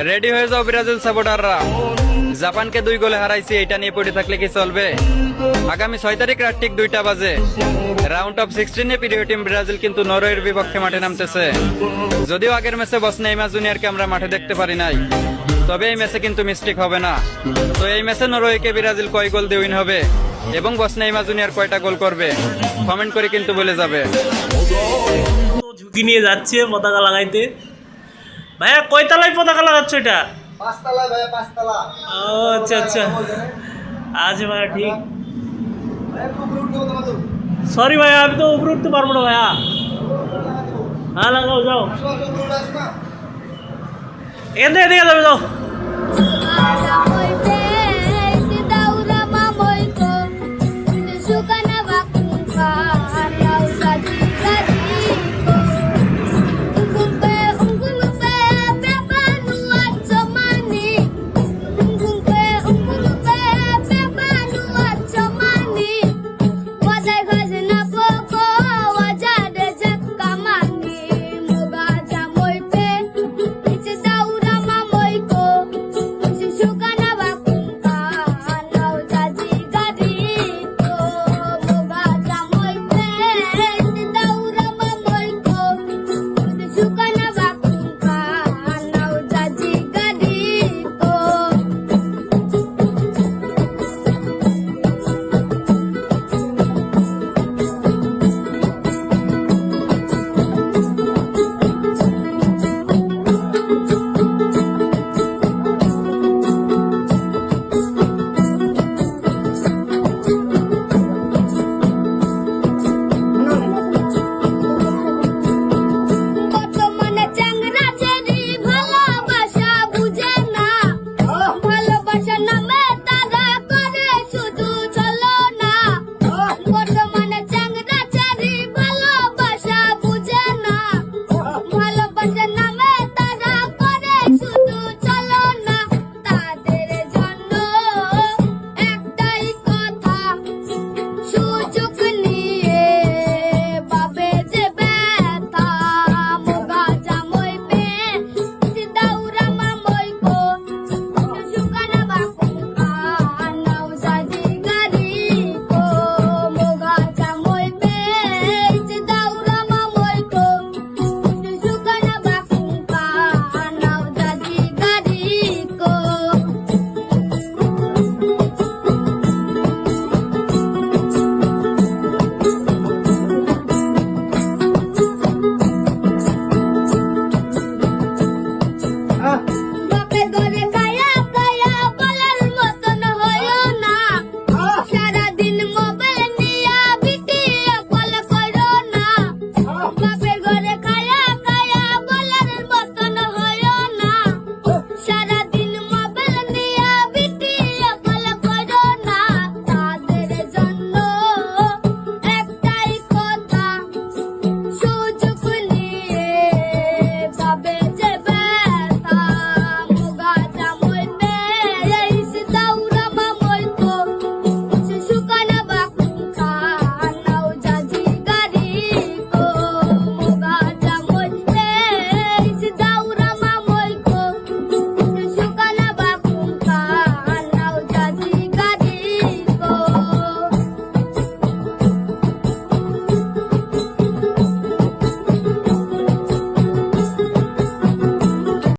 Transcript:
Ready হয়ে যাও Brazil সাপোর্টাররা, জাপানকে 2 গোলে হারাইছি, এটা নিয়ে পড়ে থাকলে কি চলবে? আগামী 6 তারিখ রাত ঠিক 2টা বাজে রাউন্ড অফ 16 এ প্রিয় টিম ব্রাজিল কিন্তু নরওয়ের বিপক্ষে মাঠে নামতেছে। যদিও আগের ম্যাচে বসনিয়া জুনিয়রকে আমরা মাঠে দেখতে পারি নাই, তবে এই ম্যাচে কিন্তু মিস্টেক হবে না। তো এই ম্যাচে নরওয়েকে ব্রাজিল কয় গোল দিয়ে উইন হবে এবং বসনিয়া জুনিয়র কয়টা গোল করবে কমেন্ট করে কিন্তু বলে যাবে। ঝুঁকি নিয়ে যাচ্ছে পতাকা লাগাইতে। ভাইয়া কয়তলায় পতাকা লাগাচ্ছ এটা? 5 তলায় ভাইয়া, 5 তলা। ও আচ্ছা আচ্ছা, আচ্ছা ভাইয়া ঠিক। সরি ভাইয়া, আমি তো উপরে উঠতে পারবো না ভাইয়া। হ্যাঁ লাগাও, যাও এখান থেকে এদিকে যাবে, যাও। বাপের